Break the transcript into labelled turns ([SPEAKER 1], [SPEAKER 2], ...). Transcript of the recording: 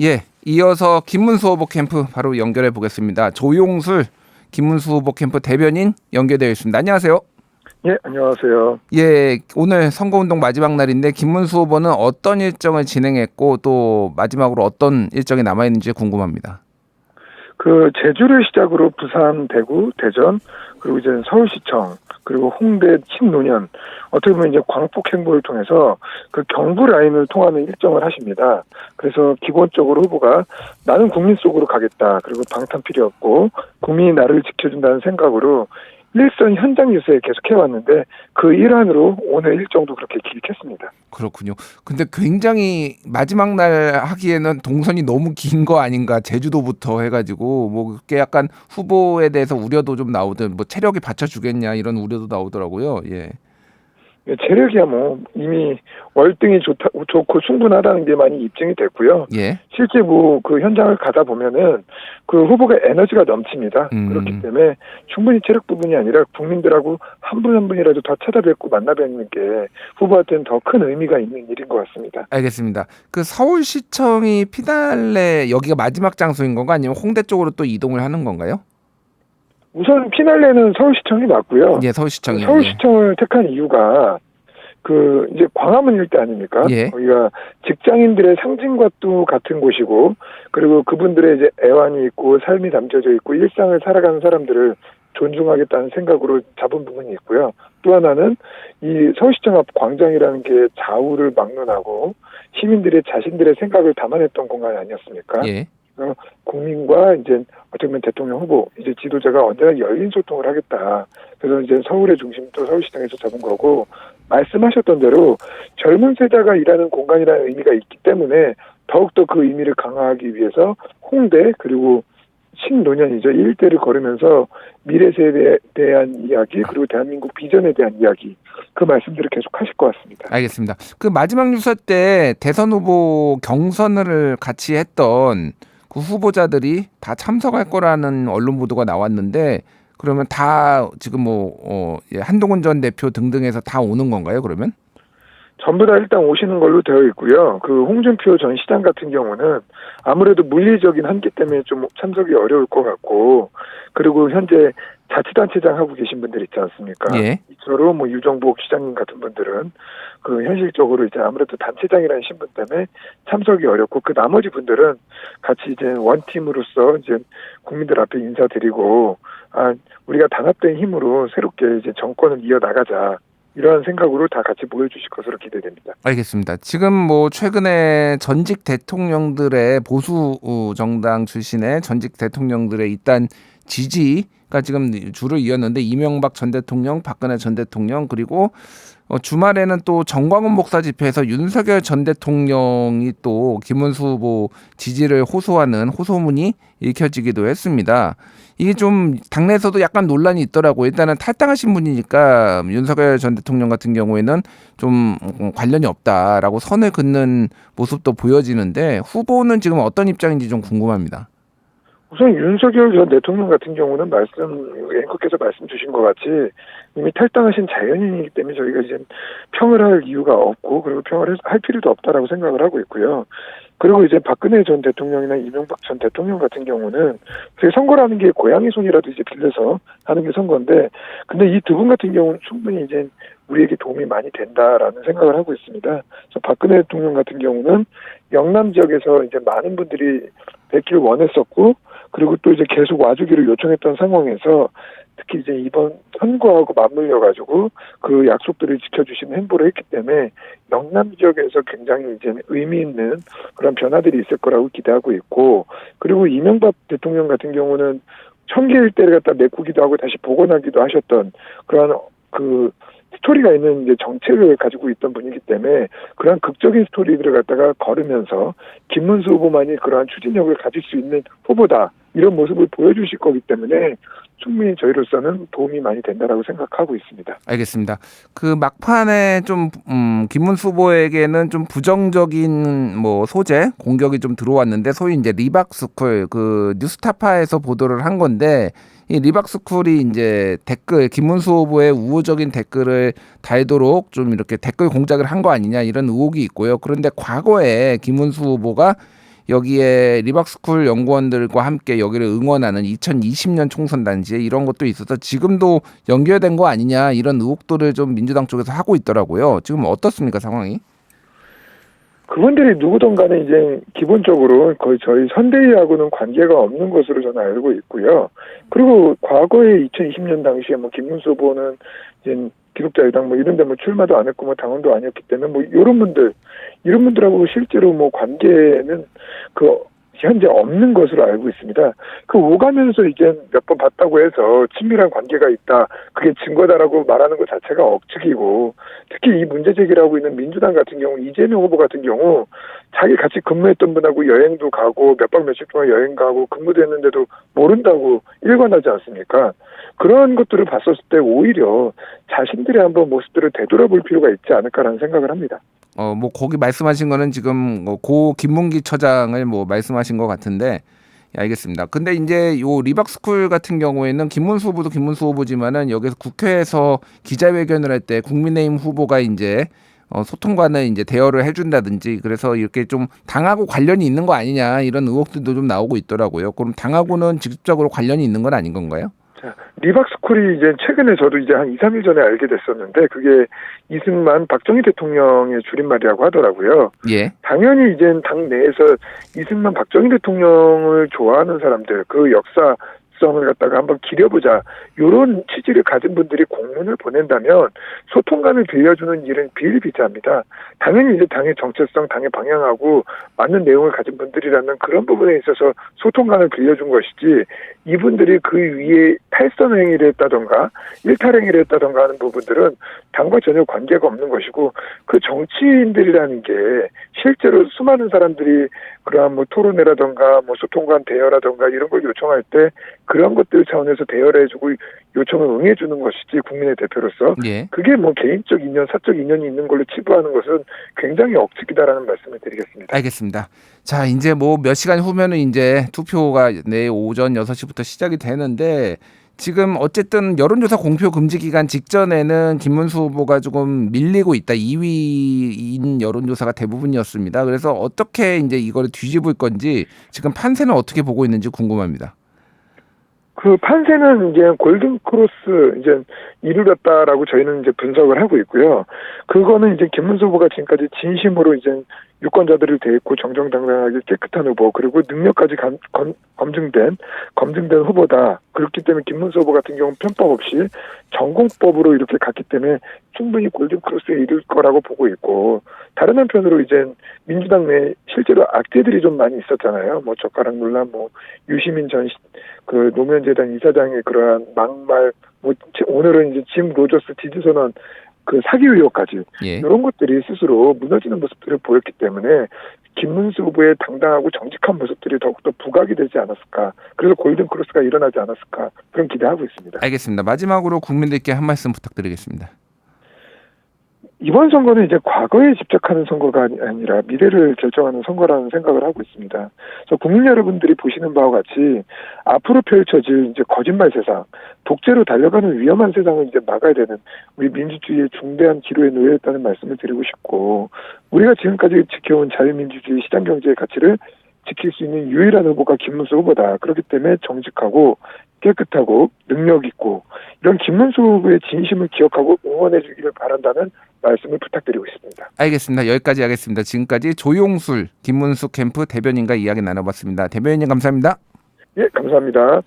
[SPEAKER 1] 예, 이어서 김문수 후보 캠프 바로 연결해 보겠습니다. 조용술 김문수 후보 캠프 대변인 연결되어 있습니다. 안녕하세요.
[SPEAKER 2] 예, 안녕하세요.
[SPEAKER 1] 예, 오늘 선거운동 마지막 날인데 김문수 후보는 어떤 일정을 진행했고 또 마지막으로 어떤 일정이 남아있는지 궁금합니다.
[SPEAKER 2] 제주를 시작으로 부산, 대구, 대전, 그리고 이제 서울시청, 그리고 홍대, 신논현, 어떻게 보면 이제 광폭 행보를 통해서 경부 라인을 통하는 일정을 하십니다. 그래서 기본적으로 후보가 나는 국민 속으로 가겠다. 그리고 방탄 필요 없고 국민이 나를 지켜준다는 생각으로 일선 현장 유세 계속 해왔는데 그 일환으로 오늘 일정도 그렇게 기획했습니다.
[SPEAKER 1] 그렇군요. 근데 굉장히 마지막 날 하기에는 동선이 너무 긴 거 아닌가, 제주도부터 해가지고 뭐 그게 약간 후보에 대해서 우려도 좀 나오든 뭐 체력이 받쳐주겠냐 이런 우려도 나오더라고요. 예.
[SPEAKER 2] 체력이야 뭐 이미 월등히 좋고 충분하다는 게 많이 입증이 됐고요.
[SPEAKER 1] 예.
[SPEAKER 2] 실제 그 현장을 가다 보면은 후보가 에너지가 넘칩니다. 그렇기 때문에 충분히 체력 부분이 아니라 국민들하고 한 분 한 분이라도 더 찾아뵙고 만나뵙는 게 후보한테는 더 큰 의미가 있는 일인 것 같습니다.
[SPEAKER 1] 알겠습니다. 서울시청이 피날레 여기가 마지막 장소인 건가 아니면 홍대 쪽으로 또 이동을 하는 건가요?
[SPEAKER 2] 우선 피날레는 서울시청이 맞고요.
[SPEAKER 1] 예, 서울시청이요.
[SPEAKER 2] 서울시청을 택한 이유가 이제 광화문 일대 아닙니까?
[SPEAKER 1] 예.
[SPEAKER 2] 거기가 직장인들의 상징과 또 같은 곳이고, 그리고 그분들의 이제 애환이 있고 삶이 담겨져 있고 일상을 살아가는 사람들을 존중하겠다는 생각으로 잡은 부분이 있고요. 또 하나는 이 서울시청 앞 광장이라는 게 좌우를 막론하고 시민들의 자신들의 생각을 담아냈던 공간이 아니었습니까?
[SPEAKER 1] 예.
[SPEAKER 2] 국민과 이제 어떻게 보면 대통령 후보, 이제 지도자가 언제나 열린 소통을 하겠다. 그래서 이제 서울의 중심도 서울시장에서 잡은 거고, 말씀하셨던 대로 젊은 세대가 일하는 공간이라는 의미가 있기 때문에 더욱더 그 의미를 강화하기 위해서 홍대 그리고 신논현이죠. 이 일대를 걸으면서 미래 세대에 대한 이야기 그리고 대한민국 비전에 대한 이야기 그 말씀들을 계속 하실 것 같습니다.
[SPEAKER 1] 알겠습니다. 마지막 유세 때 대선 후보 경선을 같이 했던 그 후보자들이 다 참석할 거라는 언론 보도가 나왔는데 그러면 다 지금 한동훈 전 대표 등등해서 다 오는 건가요? 그러면?
[SPEAKER 2] 전부 다 일단 오시는 걸로 되어 있고요. 홍준표 전 시장 같은 경우는 아무래도 물리적인 한계 때문에 좀 참석이 어려울 것 같고, 그리고 현재 자치단체장 하고 계신 분들 있지 않습니까?
[SPEAKER 1] 예.
[SPEAKER 2] 이처럼 유정복 시장님 같은 분들은 현실적으로 이제 아무래도 단체장이라는 신분 때문에 참석이 어렵고, 그 나머지 분들은 같이 이제 원팀으로서 이제 국민들 앞에 인사드리고, 우리가 단합된 힘으로 새롭게 이제 정권을 이어나가자. 이러한 생각으로 다 같이 모여주실 것으로 기대됩니다.
[SPEAKER 1] 알겠습니다. 지금 최근에 전직 대통령들의 보수 정당 출신의 전직 대통령들의 일단 지지가 지금 줄을 이었는데 이명박 전 대통령, 박근혜 전 대통령 그리고 주말에는 또 정광훈 목사 집회에서 윤석열 전 대통령이 또 김문수 후보 지지를 호소하는 호소문이 읽혀지기도 했습니다. 이게 좀 당내에서도 약간 논란이 있더라고요. 일단은 탈당하신 분이니까 윤석열 전 대통령 같은 경우에는 좀 관련이 없다라고 선을 긋는 모습도 보여지는데 후보는 지금 어떤 입장인지 좀 궁금합니다.
[SPEAKER 2] 우선 윤석열 전 대통령 같은 경우는 앵커께서 말씀 주신 것 같이 이미 탈당하신 자연인이기 때문에 저희가 이제 평을 할 이유가 없고, 그리고 평을 할 필요도 없다라고 생각을 하고 있고요. 그리고 이제 박근혜 전 대통령이나 이명박 전 대통령 같은 경우는 선거라는 게 고양이 손이라도 이제 빌려서 하는 게 선거인데, 근데 이 두 분 같은 경우는 충분히 이제 우리에게 도움이 많이 된다라는 생각을 하고 있습니다. 그래서 박근혜 대통령 같은 경우는 영남 지역에서 이제 많은 분들이 뵙기를 원했었고, 그리고 또 이제 계속 와주기를 요청했던 상황에서 특히 이제 이번 선거하고 맞물려 가지고 그 약속들을 지켜주시는 행보를 했기 때문에 영남 지역에서 굉장히 이제 의미 있는 그런 변화들이 있을 거라고 기대하고 있고, 그리고 이명박 대통령 같은 경우는 청계 일대를 갖다 메꾸기도 하고 다시 복원하기도 하셨던 그런 스토리가 있는 이제 정책을 가지고 있던 분이기 때문에 그런 극적인 스토리들을 갖다가 걸으면서 김문수 후보만이 그러한 추진력을 가질 수 있는 후보다 이런 모습을 보여주실 거기 때문에 충분히 저희로서는 도움이 많이 된다라고 생각하고 있습니다.
[SPEAKER 1] 알겠습니다. 막판에 좀 김문수 후보에게는 좀 부정적인 소재 공격이 좀 들어왔는데 소위 이제 리박스쿨 뉴스타파에서 보도를 한 건데 이 리박스쿨이 이제 댓글 김문수 후보의 우호적인 댓글을 달도록 좀 이렇게 댓글 공작을 한 거 아니냐 이런 의혹이 있고요. 그런데 과거에 김문수 후보가 여기에 리박스쿨 연구원들과 함께 여기를 응원하는 2020년 총선 단지에 이런 것도 있어서 지금도 연결된 거 아니냐 이런 의혹들을 좀 민주당 쪽에서 하고 있더라고요. 지금 어떻습니까 상황이?
[SPEAKER 2] 그분들이 누구든 간에 이제 기본적으로 거의 저희 선대위하고는 관계가 없는 것으로 저는 알고 있고요. 그리고 과거에 2020년 당시에 뭐 김문수 후보는 이제 기독자유당 뭐 이런 데 뭐 출마도 안 했고 뭐 당원도 아니었기 때문에 뭐 이런 분들하고 실제로 뭐 관계는 그 현재 없는 것으로 알고 있습니다. 그 오가면서 이제 몇 번 봤다고 해서 친밀한 관계가 있다. 그게 증거다라고 말하는 것 자체가 억측이고 특히 이 문제 제기를 하고 있는 민주당 같은 경우 이재명 후보 같은 경우 자기 같이 근무했던 분하고 여행도 가고 몇 박 며칠 동안 여행 가고 근무도 했는데도 모른다고 일관하지 않습니까? 그런 것들을 봤었을 때 오히려 자신들의 한번 모습들을 되돌아볼 필요가 있지 않을까라는 생각을 합니다.
[SPEAKER 1] 뭐 거기 말씀하신 거는 지금 고 김문기 처장을 뭐 말씀하신 것 같은데 예, 알겠습니다. 근데 이제 요 리박스쿨 같은 경우에는 김문수 후보도 김문수 후보지만은 여기서 국회에서 기자회견을 할 때 국민의힘 후보가 이제 소통관을 이제 대여를 해준다든지 그래서 이렇게 좀 당하고 관련이 있는 거 아니냐 이런 의혹들도 좀 나오고 있더라고요. 그럼 당하고는 직접적으로 관련이 있는 건 아닌 건가요?
[SPEAKER 2] 리박스쿨이 이제 최근에 저도 이제 한 2, 3일 전에 알게 됐었는데 그게 이승만 박정희 대통령의 줄임말이라고 하더라고요.
[SPEAKER 1] 예.
[SPEAKER 2] 당연히 이제 당 내에서 이승만 박정희 대통령을 좋아하는 사람들 그 역사성을 갖다가 한번 기려보자 이런 취지를 가진 분들이 공문을 보낸다면 소통관을 빌려주는 일은 비일비재합니다. 당연히 이제 당의 정체성, 당의 방향하고 맞는 내용을 가진 분들이라면 그런 부분에 있어서 소통관을 빌려준 것이지 이분들이 그 위에 탈선 행위를 했다던가 일탈 행위를 했다던가 하는 부분들은 당과 전혀 관계가 없는 것이고 그 정치인들이라는 게 실제로 수많은 사람들이 그러한 뭐 토론회라던가 뭐 소통관 대여라던가 이런 걸 요청할 때 그런 것들 차원에서 대여를 해주고 요청을 응해주는 것이지 국민의 대표로서
[SPEAKER 1] 예.
[SPEAKER 2] 그게 뭐 개인적 인연, 사적 인연이 있는 걸로 치부하는 것은 굉장히 억측이다라는 말씀을 드리겠습니다.
[SPEAKER 1] 알겠습니다. 자, 이제 뭐 몇 시간 후면은 이제 투표가 내일 오전 6시부터 시작이 되는데 지금 어쨌든 여론조사 공표 금지 기간 직전에는 김문수 후보가 조금 밀리고 있다. 2위인 여론조사가 대부분이었습니다. 그래서 어떻게 이제 이거를 뒤집을 건지 지금 판세는 어떻게 보고 있는지 궁금합니다.
[SPEAKER 2] 그 판세는 이제 골든 크로스 이제 이루렸다라고 저희는 이제 분석을 하고 있고요. 그거는 이제 김문수 후보가 지금까지 진심으로 이제 유권자들을 대했고 정정당당하게 깨끗한 후보 그리고 능력까지 검증된 후보다. 그렇기 때문에 김문수 후보 같은 경우는 편법 없이 전공법으로 이렇게 갔기 때문에 충분히 골든 크로스에 이를 거라고 보고 있고 다른 한편으로 이제 민주당 내 실제로 악재들이 좀 많이 있었잖아요. 뭐 젓가락 논란, 뭐 유시민 전 그 노무현재단 이사장의 그러한 막말, 뭐 오늘은 이제 짐 로저스 지지선언 그 사기 의혹까지
[SPEAKER 1] 예.
[SPEAKER 2] 이런 것들이 스스로 무너지는 모습들을 보였기 때문에 김문수 후보의 당당하고 정직한 모습들이 더욱더 부각이 되지 않았을까. 그래서 골든 크로스가 일어나지 않았을까. 그런 기대하고 있습니다.
[SPEAKER 1] 알겠습니다. 마지막으로 국민들께 한 말씀 부탁드리겠습니다.
[SPEAKER 2] 이번 선거는 이제 과거에 집착하는 선거가 아니라 미래를 결정하는 선거라는 생각을 하고 있습니다. 그래서 국민 여러분들이 보시는 바와 같이 앞으로 펼쳐질 이제 거짓말 세상, 독재로 달려가는 위험한 세상을 이제 막아야 되는 우리 민주주의의 중대한 기로에 놓여 있다는 말씀을 드리고 싶고 우리가 지금까지 지켜온 자유민주주의 시장경제의 가치를 지킬 수 있는 유일한 후보가 김문수 후보다. 그렇기 때문에 정직하고 깨끗하고 능력 있고 이런 김문수 후보의 진심을 기억하고 응원해 주기를 바란다는 말씀을 부탁드리고 있습니다.
[SPEAKER 1] 알겠습니다. 여기까지 하겠습니다. 지금까지 조용술 김문수 캠프 대변인과 이야기 나눠봤습니다. 대변인님 감사합니다.
[SPEAKER 2] 예, 감사합니다.